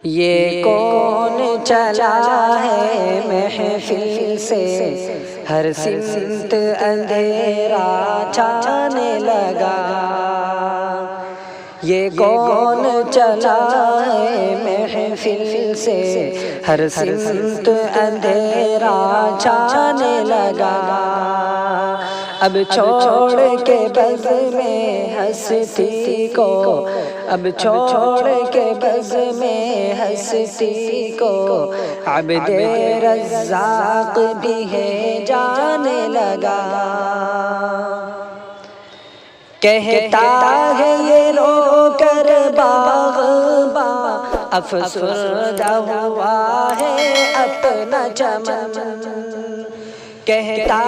یہ کون چلا ہے محفل سے، ہر سمت اندھیرا چھانے لگا۔ یہ کون چلا ہے محفل سے، ہر سمت اندھیرا چھانے لگا۔ اب چھوڑ کے بز میں ہستی کو، اب چھوڑ کے بز میں ہستی کو، عبد رزاق بھی ہے جانے لگا۔ کہتا ہے یہ رو کر باغباں، افسردہ ہوا ہے اپنا چمن۔ کہتا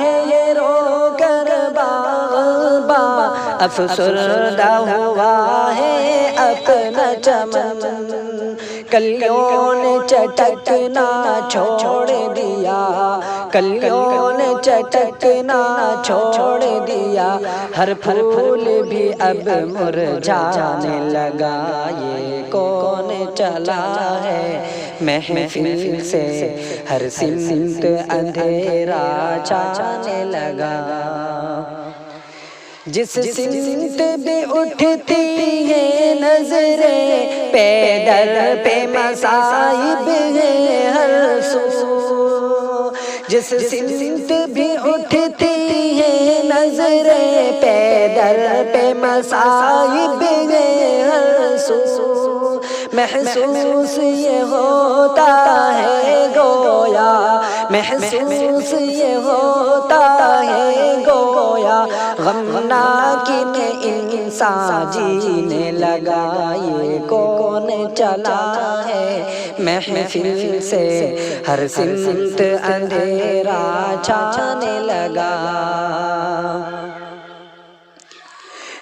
ہے یہ رو کر باغباں، افسردہ ہوا ہے اپنا چمن۔ کلیوں نے چٹکنا چھوڑ دیا، کلیوں نے چٹکنا چھوڑ دیا، ہر پھول بھی اب مرجھانے لگا۔ یہ کون چلا ہے محفل سے، ہر سمت اندھیرا چھانے لگا۔ جس سمت بھی اٹھتی ہے نظریں، پیدل پہ مصائب ہے ہر سو۔ جس سمت بھی اٹھتی ہے نظریں، پیدل پہ مصائب ہے ہر سو۔ محسوس یہ ہوتا ہے گویا، محسوس یہ ہوتا ہے گویا، غمناکی میں انسان جینے لگا۔ یہ کون چلا ہے محفل سے، ہر سمت اندھیرا چھانے لگا۔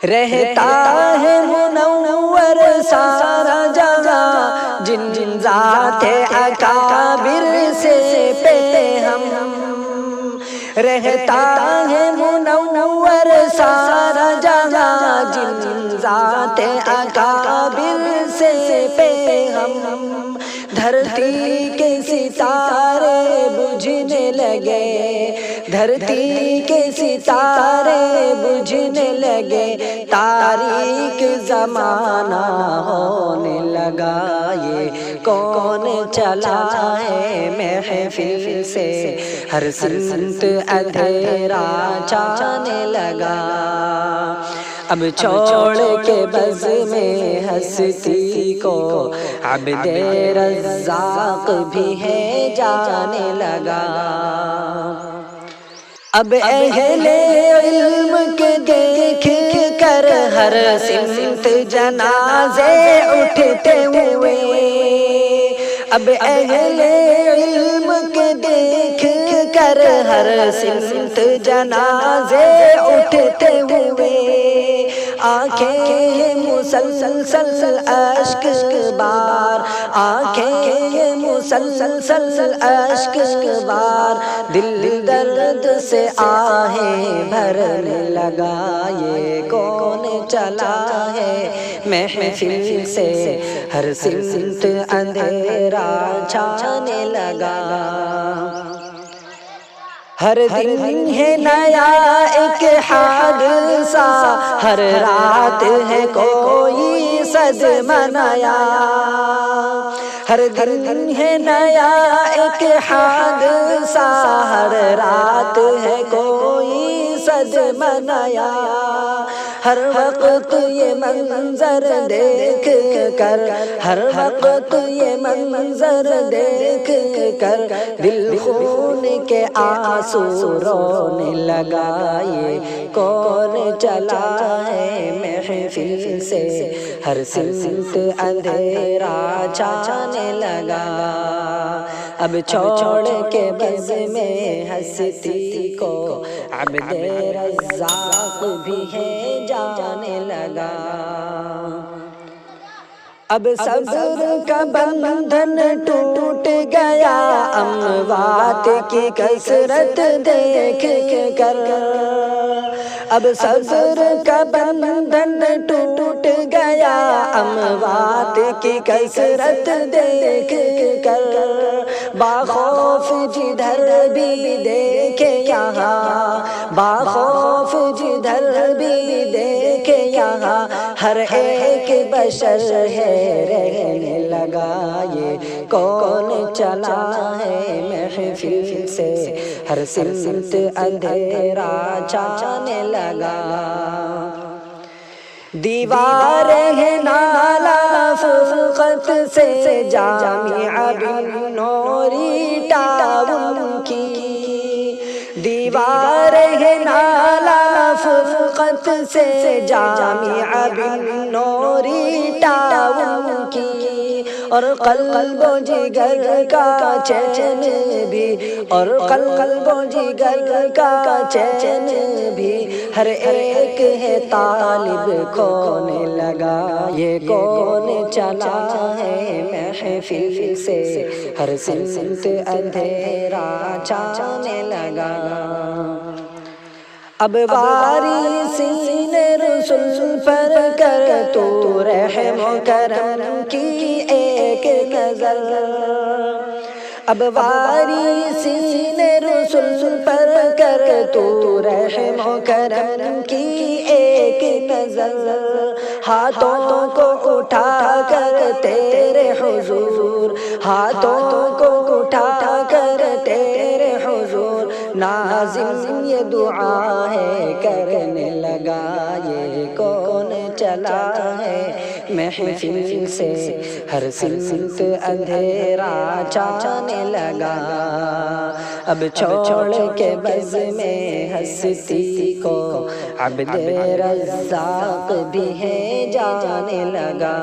رہتا ہے منور سارا جگہ، جن جن ذات اکابر سے پہ ہم۔ رہتا ہے منور سارا جگہ، جن جن ذات اکابر سے پہ ہم۔ دھرتی کے ستارے بجھنے لگے، دھرتی کے ستارے بجھنے لگے، تاریک زمانہ ہونے لگا۔ یہ کون چلا ہے محفل سے، ہر سمت اندھیرا چھانے لگا۔ اب چھوڑ کے بز میں ہستی کو، عبد رزاق بھی ہے جانے لگا۔ اب اہل علم کے دیکھ کر ہر سمت جنازے اٹھتے ہوئے، اب اہل علم کے دیکھ کر ہر سمت جنازے اٹھتے ہوئے، آنکھیں مسلسل اشک بار، آنکھیں مسلسل اشک بار، دل درد سے آہیں بھرنے لگا۔ یہ کون چلا ہے محفل سے، ہر سمت اندھیرا چھانے لگا۔ ہر دن ہے نیا ایک حادثہ، ہر رات ہے کوئی صدمہ نیا۔ ہر دن ہے نیا ایک حادثہ، ہر رات ہے کوئی صدمہ نیا۔ ہر وقت یہ منظر دیکھ کر، ہر وقت یہ منظر دیکھ کر، دل خون کے آنسو رونے لگا۔ یہ کون چلا ہے محفل سے، ہر سمت اندھیرا چھانے لگا۔ اب چھوڑ کے بز میں ہستی کو، عبد رزاق بھی ہے جانے لگا۔ اب صبر کا بندھن ٹوٹ گیا، اموات کی کثرت دیکھ کر۔ اب صبر کا بندھن ٹوٹ گیا، گیا اموات کی کثرت دیکھ کر، باخوف جدھر بھی دیکھے یہاں، باخوف جدھر بھی دیکھے یہاں، ہر ایک بشر ہے رہنے لگا، یہ کون چلا ہے محفل سے، ہر سمت اندھیرا چھانے لگا۔ دیوار ہے نالا فرقت سے جامعہ بن نوری ٹاؤن کی، دیوار ہے نالا فرقت سے جامعہ بن نوری ٹاؤن کی، اور قلب و جگر کا چین بھی، اور قلب و جگر کا چین بھی، ہر ایک ہے طالب کھونے لگا، یہ کون چلا ہے محفل سے، ہر سمت اندھیرا چھانے لگا۔ اب وارثین رسول پر کر تو رحم و کرم کی ایک نظر، اب وارثین رسول پر کر تو رحم و کرم کی ایک نظر، ہاتھوں کو اٹھا کر تیرے حضور، ہاتھوں کو اٹھا کر تیرے حضور، ناظم یہ دعا ہے کرنے لگا، یہ کون چلا ہے محفل سے، ہر سمت اندھیرا چھانے لگا۔ اب چھوڑ کے بز میں ہستی کو عبد رزاق بھی ہے جانے لگا۔